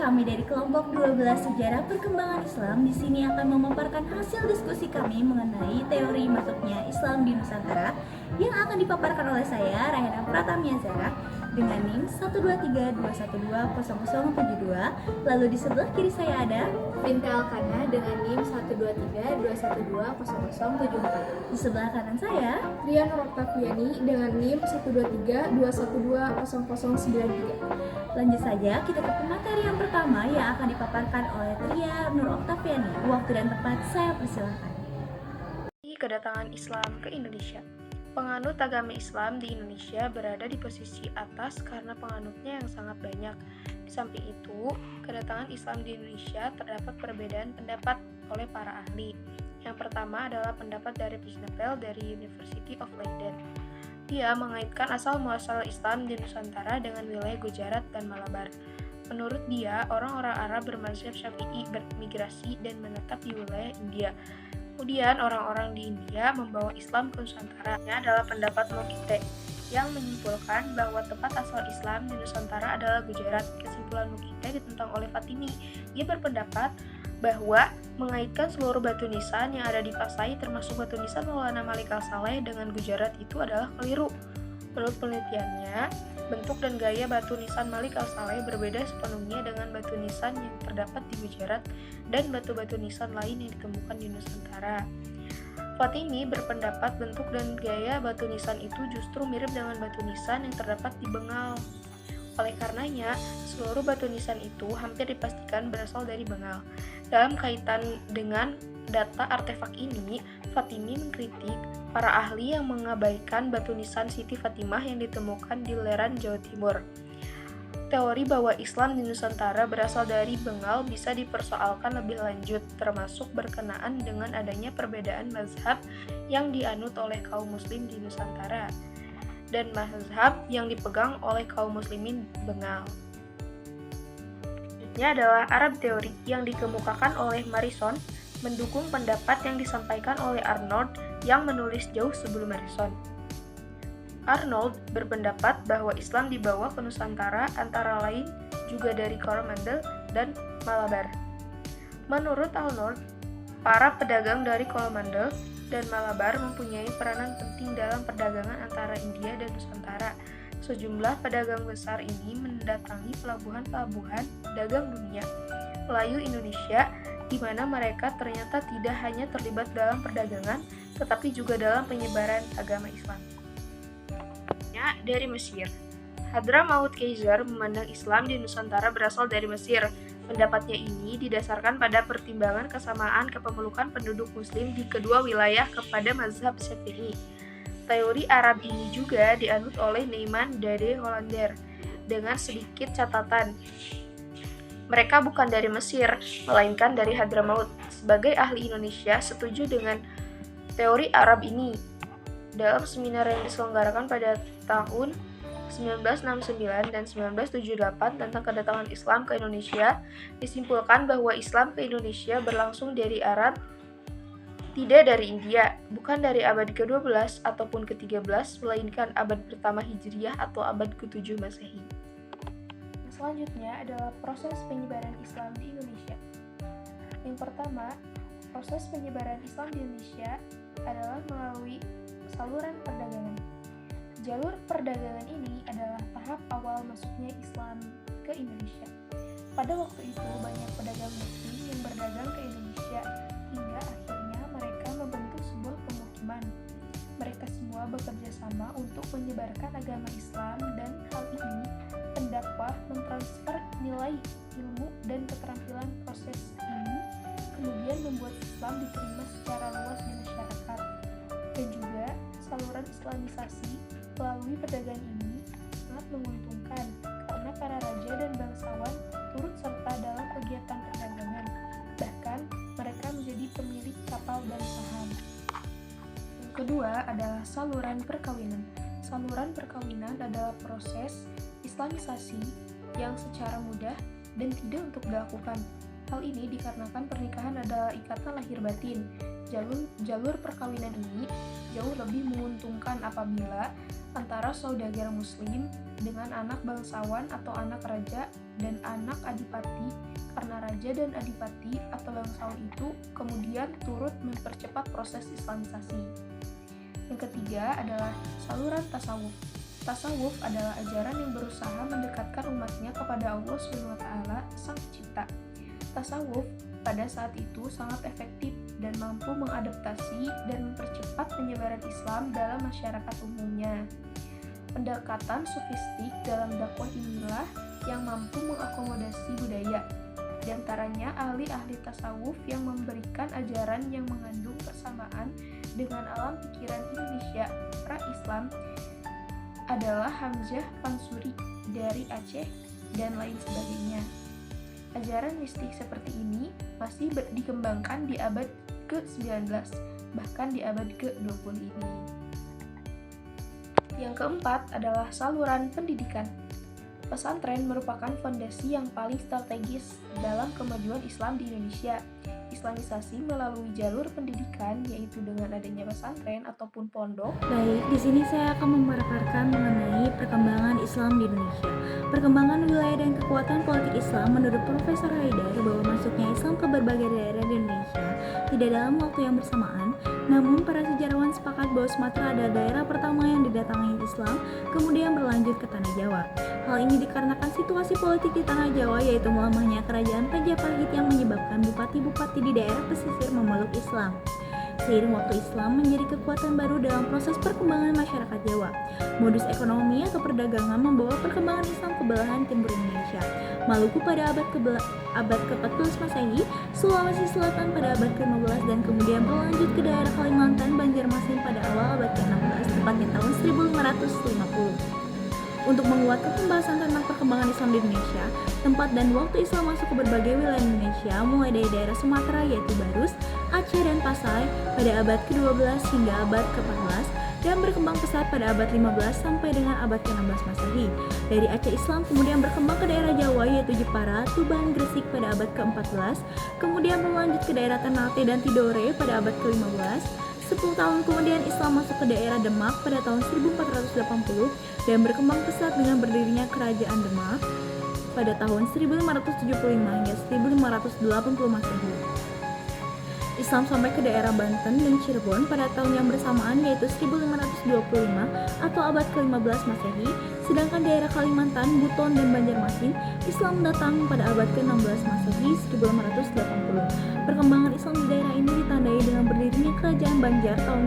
kami dari kelompok 12 Sejarah Perkembangan Islam di sini akan memaparkan hasil diskusi kami mengenai teori masuknya Islam di Nusantara yang akan dipaparkan oleh saya, Raihana Pratamya Zara, dengan NIM 12321200072. Lalu di sebelah kiri saya ada Binta Alkana dengan NIM 123212074. di sebelah kanan saya Rian Oktaviani dengan NIM 123212093. Lanjut saja kita ke pemateri yang pertama yang akan dipaparkan oleh Tria Nur Oktaviani. Waktu dan tempat saya persilahkan. Kedatangan Islam ke Indonesia. Penganut agama Islam di Indonesia berada di posisi atas karena penganutnya yang sangat banyak. Di samping itu, kedatangan Islam di Indonesia terdapat perbedaan pendapat oleh para ahli. Yang pertama adalah pendapat dari Pisnapel dari University of Leiden. Dia mengaitkan asal-muasal Islam di Nusantara dengan wilayah Gujarat dan Malabar. Menurut dia, orang-orang Arab bermazhab Syafi'i bermigrasi dan menetap di wilayah India. Kemudian orang-orang di India membawa Islam ke Nusantara. Ini adalah pendapat Mukite yang menyimpulkan bahwa tempat asal Islam di Nusantara adalah Gujarat. Kesimpulan Mukite ditentang oleh Fatimi. Ia berpendapat bahwa mengaitkan seluruh batu nisan yang ada di Pasai termasuk batu nisan Maulana Malik Al-Saleh dengan Gujarat itu adalah keliru. Menurut penelitiannya, bentuk dan gaya batu nisan Malik Al-Saleh berbeda sepenuhnya dengan batu nisan yang terdapat di Gujarat dan batu-batu nisan lain yang ditemukan di Nusantara. Fatimi berpendapat bentuk dan gaya batu nisan itu justru mirip dengan batu nisan yang terdapat di Bengal. Oleh karenanya, seluruh batu nisan itu hampir dipastikan berasal dari Bengal. Dalam kaitan dengan data artefak ini, Fatimi mengkritik para ahli yang mengabaikan batu nisan Siti Fatimah yang ditemukan di Leran, Jawa Timur. Teori bahwa Islam di Nusantara berasal dari Bengal bisa dipersoalkan lebih lanjut, termasuk berkenaan dengan adanya perbedaan mazhab yang dianut oleh kaum muslim di Nusantara dan mazhab yang dipegang oleh kaum muslimin Bengal. Selanjutnya adalah Arab teori yang dikemukakan oleh Morrison mendukung pendapat yang disampaikan oleh Arnold yang menulis jauh sebelum Morrison. Arnold berpendapat bahwa Islam dibawa ke Nusantara antara lain juga dari Coromandel dan Malabar. Menurut Arnold, para pedagang dari Coromandel dan Malabar mempunyai peranan penting dalam perdagangan antara India dan Nusantara. Sejumlah pedagang besar ini mendatangi pelabuhan-pelabuhan dagang dunia, Melayu Indonesia, di mana mereka ternyata tidak hanya terlibat dalam perdagangan, tetapi juga dalam penyebaran agama Islam. Dari Mesir. Hadramaut Kaisar memandang Islam di Nusantara berasal dari Mesir. Pendapatnya ini didasarkan pada pertimbangan kesamaan kepemilikan penduduk muslim di kedua wilayah kepada mazhab Syafi'i. Teori Arab ini juga dianut oleh Neyman Dade Hollander dengan sedikit catatan. Mereka bukan dari Mesir, melainkan dari Hadramaut. Sebagai ahli Indonesia setuju dengan teori Arab ini. Dalam seminar yang diselenggarakan pada tahun 1969 dan 1978 tentang kedatangan Islam ke Indonesia, disimpulkan bahwa Islam ke Indonesia berlangsung dari Arab, tidak dari India, bukan dari abad ke-12 ataupun ke-13, melainkan abad pertama Hijriyah atau abad ke-7 Masehi. Selanjutnya adalah proses penyebaran Islam di Indonesia. Yang pertama, proses penyebaran Islam di Indonesia adalah melalui saluran perdagangan. Jalur perdagangan ini adalah tahap awal masuknya Islam ke Indonesia. Pada waktu itu, banyak pedagang muslim yang berdagang ke Indonesia, hingga akhirnya mereka membentuk sebuah pemukiman. Mereka semua bekerja sama untuk menyebarkan agama Islam, dan hal ini pendakwah mentransfer nilai, ilmu, dan keterampilan proses ini, kemudian membuat Islam diterima secara luas di masyarakat. Dan juga saluran islamisasi melalui perdagangan ini sangat menguntungkan karena para raja dan bangsawan turut serta dalam kegiatan perdagangan. Bahkan mereka menjadi pemilik kapal dan saham. Yang kedua adalah saluran perkawinan. Saluran perkawinan adalah proses islamisasi yang secara mudah dan tidak untuk dilakukan. Hal ini dikarenakan pernikahan adalah ikatan lahir batin. Jalur perkawinan ini jauh lebih menguntungkan apabila antara saudagar muslim dengan anak bangsawan atau anak raja dan anak adipati, karena raja dan adipati atau bangsawan itu kemudian turut mempercepat proses islamisasi. Yang ketiga adalah saluran tasawuf. Tasawuf adalah ajaran yang berusaha mendekatkan umatnya kepada Allah SWT, Sang Pencipta. Tasawuf pada saat itu sangat efektif dan mampu mengadaptasi dan mempercepat penyebaran Islam dalam masyarakat umumnya. Pendekatan sofistik dalam dakwah inilah yang mampu mengakomodasi budaya. Di antaranya ahli-ahli tasawuf yang memberikan ajaran yang mengandung persamaan dengan alam pikiran Indonesia pra-Islam adalah Hamzah Pansuri dari Aceh dan lain sebagainya. Ajaran mistik seperti ini masih dikembangkan di abad ke-19, bahkan di abad ke-20 ini. Yang keempat adalah saluran pendidikan. Pesantren merupakan fondasi yang paling strategis dalam kemajuan Islam di Indonesia. Islamisasi melalui jalur pendidikan, yaitu dengan adanya pesantren ataupun pondok. Baik, di sini saya akan memaparkan mengenai perkembangan Islam di Indonesia. Perkembangan wilayah dan kekuatan politik Islam menurut Profesor Haidar bahwa masuknya Islam ke berbagai daerah di Indonesia tidak dalam waktu yang bersamaan. Namun, para sejarawan sepakat bahwa Sumatera adalah daerah pertama yang didatangi Islam, kemudian berlanjut ke Tanah Jawa. Hal ini dikarenakan situasi politik di Tanah Jawa, yaitu melemahnya kerajaan Majapahit yang menyebabkan bupati-bupati di daerah pesisir memeluk Islam. Seiring waktu Islam menjadi kekuatan baru dalam proses perkembangan masyarakat Jawa. Modus ekonomi atau perdagangan membawa perkembangan Islam ke belahan timur Indonesia. Maluku pada abad ke-14 Masehi, Sulawesi Selatan pada abad ke-15 dan kemudian berlanjut ke daerah Kalimantan, Banjarmasin pada awal abad ke-16, tepatnya tahun 1550. Untuk menguatkan pembahasan tentang perkembangan Islam di Indonesia, tempat dan waktu Islam masuk ke berbagai wilayah Indonesia, mulai dari daerah Sumatera yaitu Barus, Aceh, dan Pasai pada abad ke-12 hingga abad ke-14, dan berkembang pesat pada abad 15 sampai dengan abad ke-16 Masehi. Dari Aceh, Islam kemudian berkembang ke daerah Jawa yaitu Jepara, Tuban, Gresik pada abad ke-14, kemudian berlanjut ke daerah Ternate dan Tidore pada abad ke-15. 10 tahun kemudian Islam masuk ke daerah Demak pada tahun 1480 dan berkembang pesat dengan berdirinya Kerajaan Demak pada tahun 1575 hingga 1580 Masehi. Islam sampai ke daerah Banten dan Cirebon pada tahun yang bersamaan yaitu 1525 atau abad ke-15 Masehi, sedangkan daerah Kalimantan, Buton, dan Banjarmasin Islam datang pada abad ke-16 Masehi 1580. Perkembangan Islam di daerah ini ditandai dengan berdirinya Kerajaan Banjar tahun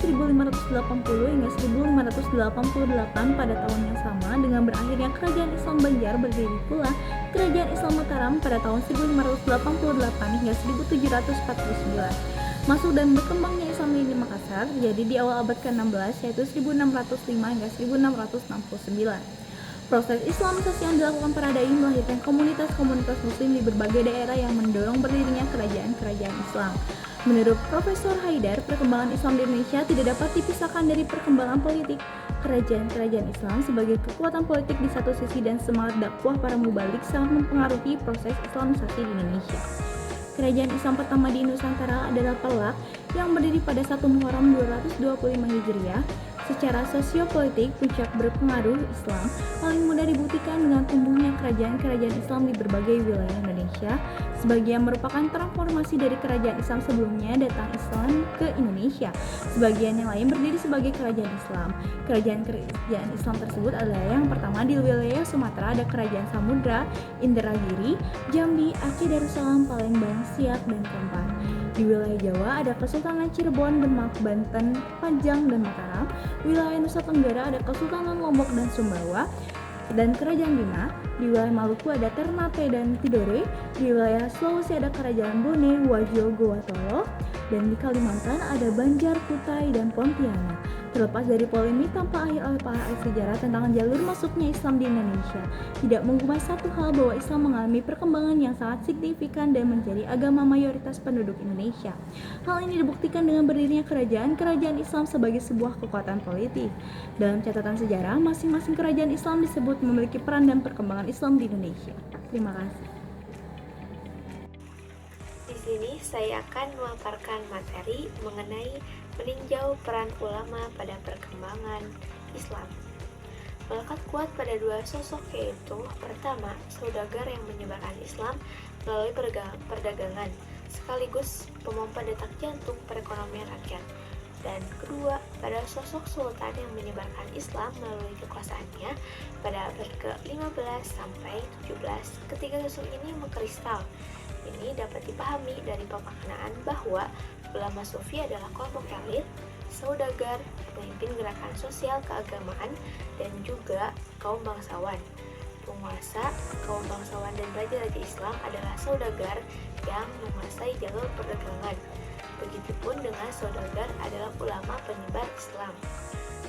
1580 hingga 1588 pada tahun yang sama, dengan berakhirnya Kerajaan Islam Banjar berdiri pula Kerajaan Islam Mataram pada tahun 1588 hingga 1749. Masuk dan berkembangnya Islam di Makassar terjadi di awal abad ke-16 yaitu 1605 hingga 1669. Proses Islamisasi yang dilakukan para dai melahirkan komunitas-komunitas muslim di berbagai daerah yang mendorong berdirinya kerajaan-kerajaan Islam. Menurut Profesor Haidar, perkembangan Islam di Indonesia tidak dapat dipisahkan dari perkembangan politik. Kerajaan-kerajaan Islam sebagai kekuatan politik di satu sisi dan semangat dakwah para mubalik sangat mempengaruhi proses Islamisasi di Indonesia. Kerajaan Islam pertama di Nusantara adalah Palak yang berdiri pada 1 Muharram 225 Hijriah. Secara sosiopolitik, puncak berpengaruh Islam paling mudah dibuktikan dengan tumbuhnya kerajaan-kerajaan Islam di berbagai wilayah Indonesia. Sebagian merupakan transformasi dari kerajaan Islam sebelumnya datang Islam ke Indonesia. Sebagian yang lain berdiri sebagai kerajaan Islam. Kerajaan Islam tersebut adalah yang pertama di wilayah Sumatera ada Kerajaan Samudra, Indragiri, Jambi, Aceh Darussalam, Palembang, Siak, dan Kampar. Di wilayah Jawa ada Kesultanan Cirebon, Demak, Banten, Pajang, dan Mataram. Wilayah Nusa Tenggara ada Kesultanan Lombok dan Sumbawa dan Kerajaan Bima. Di wilayah Maluku ada Ternate dan Tidore. Di wilayah Sulawesi ada Kerajaan Bone, Wajo, Gowatolo. Dan di Kalimantan ada Banjar, Kutai, dan Pontianak. Terlepas dari polemik tanpa akhir oleh para ahli sejarah tentang jalur masuknya Islam di Indonesia, tidak mengubah satu hal bahwa Islam mengalami perkembangan yang sangat signifikan dan menjadi agama mayoritas penduduk Indonesia. Hal ini dibuktikan dengan berdirinya kerajaan-kerajaan Islam sebagai sebuah kekuatan politik. Dalam catatan sejarah, masing-masing kerajaan Islam disebut memiliki peran dan perkembangan Islam di Indonesia. Terima kasih. Di sini saya akan memaparkan materi mengenai meninjau peran ulama pada perkembangan Islam. Melekat kuat pada dua sosok, yaitu pertama, saudagar yang menyebarkan Islam melalui perdagangan, sekaligus pemompa detak jantung perekonomian rakyat. Dan kedua, pada sosok sultan yang menyebarkan Islam melalui kekuasaannya pada abad ke-15 sampai 17 ketika sosok ini mengkristal. Ini dapat dipahami dari pemaknaan bahwa ulama sufi adalah kelompok elit, saudagar, pemimpin gerakan sosial keagamaan, dan juga kaum bangsawan. Penguasa, kaum bangsawan dan raja-raja Islam adalah saudagar yang menguasai jalur perdagangan. Begitupun dengan saudagar adalah ulama penyebar Islam.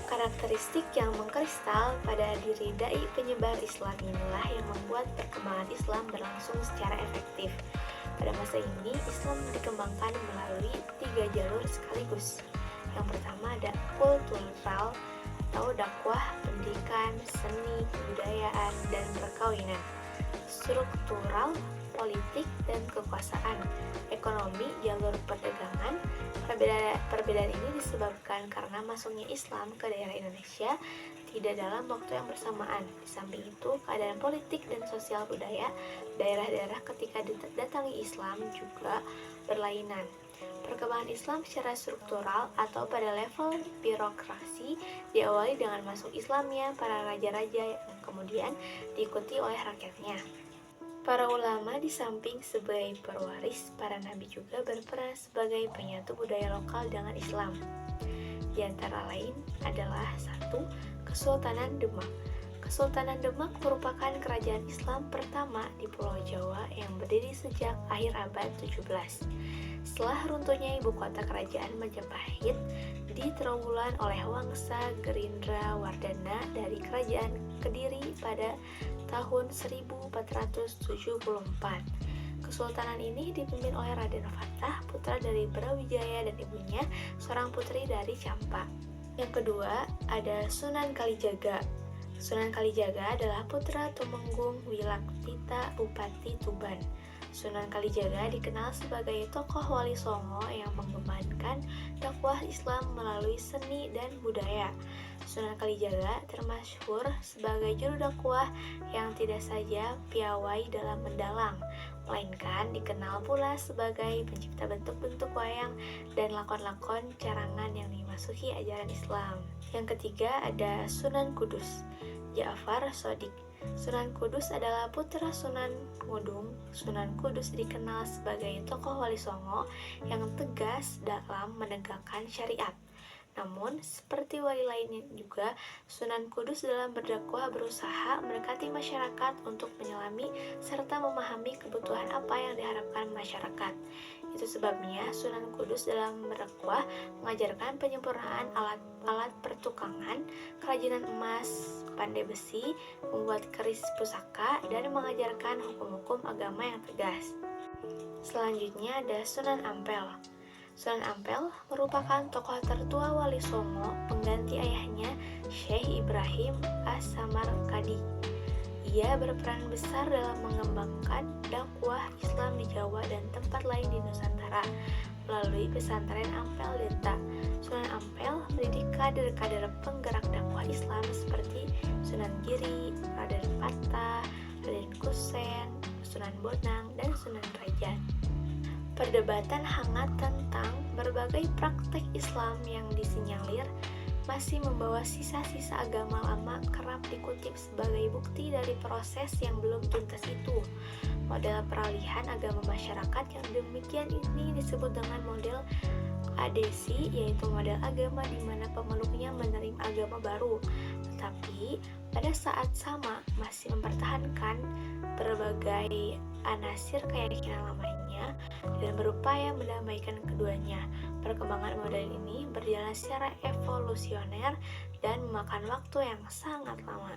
Karakteristik yang mengkristal pada diri dai penyebar Islam inilah yang membuat perkembangan Islam berlangsung secara efektif. Pada masa ini, Islam dikembangkan melalui 3 jalur sekaligus. Yang pertama ada kultural atau dakwah, pendidikan, seni, kebudayaan, dan perkawinan. Struktural, politik, dan kekuasaan. Ekonomi, jalur perdagangan. Perbedaan ini disebabkan karena masuknya Islam ke daerah Indonesia tidak dalam waktu yang bersamaan. Di samping itu, keadaan politik dan sosial budaya daerah-daerah ketika didatangi Islam juga berlainan. Perkembangan Islam secara struktural atau pada level birokrasi diawali dengan masuk Islamnya para raja-raja yang kemudian diikuti oleh rakyatnya. Para ulama di samping sebagai pewaris para nabi juga berperan sebagai penyatu budaya lokal dengan Islam. Di antara lain adalah 1. Kesultanan Demak. Kesultanan Demak merupakan kerajaan Islam pertama di Pulau Jawa yang berdiri sejak akhir abad 17. Setelah runtuhnya ibu kota kerajaan Majapahit di Trawulan oleh Wangsa Gerindra Wardana dari kerajaan Kediri pada tahun 1474. Kesultanan ini dipimpin oleh Raden Fatah, putra dari Brawijaya, dan ibunya seorang putri dari Campa. Yang kedua ada Sunan Kalijaga. Sunan Kalijaga adalah putra Tumenggung Wilaktita Bupati Tuban. Sunan Kalijaga dikenal sebagai tokoh Wali Songo yang mengembangkan dakwah Islam melalui seni dan budaya. Sunan Kalijaga termasyhur sebagai juru dakwah yang tidak saja piawai dalam mendalang, melainkan dikenal pula sebagai pencipta bentuk-bentuk wayang dan lakon-lakon carangan yang dimasuki ajaran Islam. Yang ketiga ada Sunan Kudus, Ja'far Shodiq. Sunan Kudus adalah putra Sunan Ngudung. Sunan Kudus dikenal sebagai tokoh Wali Songo yang tegas dalam menegakkan syariat. Namun, seperti wali lainnya juga, Sunan Kudus dalam berdakwah berusaha mendekati masyarakat untuk menyelami serta memahami kebutuhan apa yang diharapkan masyarakat. Itu sebabnya Sunan Kudus dalam berdakwah mengajarkan penyempurnaan alat pertukangan, kerajinan emas, pandai besi, membuat keris pusaka, dan mengajarkan hukum-hukum agama yang tegas. Selanjutnya ada Sunan Ampel. Sunan Ampel merupakan tokoh tertua Wali Songo pengganti ayahnya Syekh Ibrahim As-Samarkandi. Ia berperan besar dalam mengembangkan dakwah Islam di Jawa dan tempat lain di Nusantara melalui pesantren Ampel Denta. Sunan Ampel mendidik kader-kader penggerak dakwah Islam seperti Sunan Giri, Raden Patah, Raden Kusen, Sunan Bonang, dan Sunan Raja. Perdebatan hangat tentang berbagai praktek Islam yang disinyalir masih membawa sisa-sisa agama lama kerap dikutip sebagai bukti dari proses yang belum tuntas itu. Model peralihan agama masyarakat yang demikian ini disebut dengan model adesi, yaitu model agama di mana pemeluknya menerima agama baru, tetapi pada saat sama masih mempertahankan berbagai anasir keyakinan lamanya dan berupaya mendamaikan keduanya. Perkembangan model ini berjalan secara evolusioner dan memakan waktu yang sangat lama.